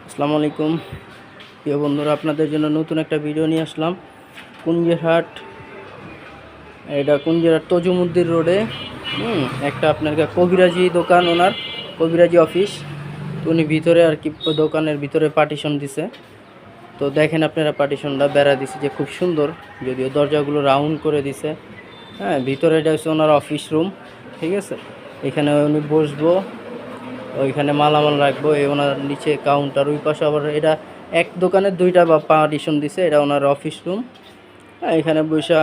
আসসালামু আলাইকুম প্রিয় বন্ধুরা, আপনাদের জন্য নতুন একটা ভিডিও নিয়ে আসলাম। কুঞ্জেরহাট, এটা কুঞ্জেরহাট তজুমুদ্দিন রোডে একটা আপনার কবিরাজি দোকান, ওনার কবিরাজি অফিস। তো উনি ভিতরে আর কি দোকানের ভিতরে পার্টিশন দিছে। তো দেখেন আপনারা, পার্টিশনটা বেড়া দিছে যে খুব সুন্দর, যদিও দরজাগুলো রাউন্ড করে দিছে। হ্যাঁ, ভিতরে এটা হচ্ছে ওনার অফিস রুম। ঠিক আছে, এখানে উনি বসবো, ওইখানে মালামাল রাখবো। এই ওনার নিচে কাউন্টার, ওই পাশে আবার এটা এক দোকানের দুইটা বা পার্টিশন দিছে। এটা ওনার অফিস রুম। হ্যাঁ, এখানে বসে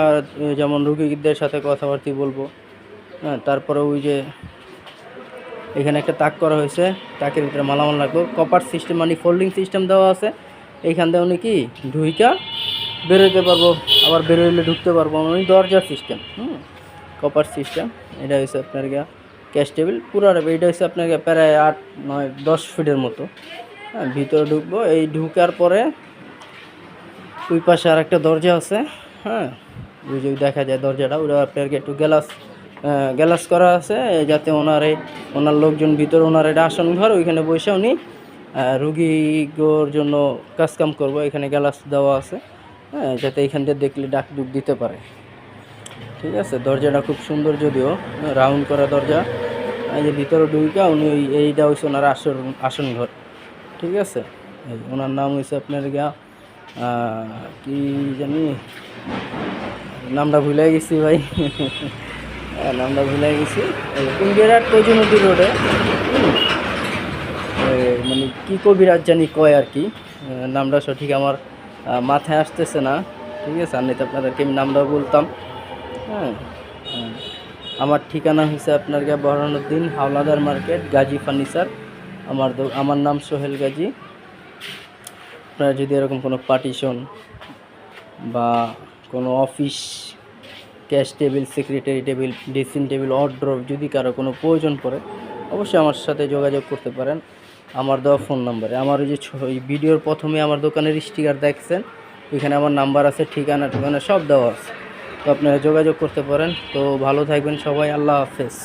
যেমন রুগীদের সাথে কথাবার্তা বলবো। হ্যাঁ, তারপরে ওই যে এখানে একটা তাক করা হয়েছে, তাকের ভিতরে মালামাল রাখবো। কপার সিস্টেম মানে ফোল্ডিং সিস্টেম দেওয়া আছে। এইখান দিয়ে উনি কি ঢুইকা বেরোতে পারবো, আবার বেরোইলে ঢুকতে পারবো। উনি দরজার সিস্টেম, কপার সিস্টেম। এটা হচ্ছে আপনার ক্যাশ টেবিল পুরো। এটা হচ্ছে আপনার প্রায় 8, 9, 10 ফিটের মতো। হ্যাঁ, ভিতরে ঢুকবো। এই ঢুকার পরে ওই পাশে আর একটা দরজা আছে। হ্যাঁ, ওই যে দেখা যায় দরজাটা, ওটা আপনার একটু গ্যালাস করা আছে, যাতে ওনার লোকজন ভিতরে, ওনার এটা আসন ঘর, ওইখানে বসে উনি রুগীর জন্য কাজকাম করবো। এখানে গ্যালাস দেওয়া আছে, হ্যাঁ, যাতে এখান দিয়ে দেখলে ডাক ডুক দিতে পারে। ঠিক আছে, দরজাটা খুব সুন্দর, যদিও রাউন্ড করা দরজা। এই যে ভিতরে ঢুইকা উনি এইটা হচ্ছে ওনার আসন ঘর। ঠিক আছে, এই ওনার নাম হয়েছে আপনার কি জানি, নামটা ভুলে গেছি ভাই। হ্যাঁ, নামটা ভুলে গেছি। কুঞ্জেরহাট তজুমুদ্দিন রোডে, মানে কি কবিরাজ জানি কয় আর কি, নামটা সঠিক আমার মাথায় আসতেছে না। ঠিক আছে, আর তো আপনাদেরকে আমি নামটা বলতাম। হ্যাঁ, আমার ঠিকানা হচ্ছে আপনার বরহানুদ্দিন হাওলাদার মার্কেট, গাজী ফার্নিচার। আমার নাম সোহেল গাজী। আপনারা যদি এরকম কোনো পার্টিশন বা কোনো office, cash table, secretary table, dressing table, wardrobe যদি কারো কোনো প্রয়োজন পড়ে, অবশ্যই আমার সাথে যোগাযোগ করতে পারেন আমার দেওয়া ফোন নাম্বারে। আমার ওই যে এই ভিডিওর প্রথমে আমার দোকানের স্টিকার দেখছেন, ওইখানে আমার নাম্বার আছে, ঠিকানা সব দেওয়া আছে। তো আপনারা যোগাযোগ করতে পারেন। তো ভালো থাকবেন সবাই, আল্লাহ হাফেজ।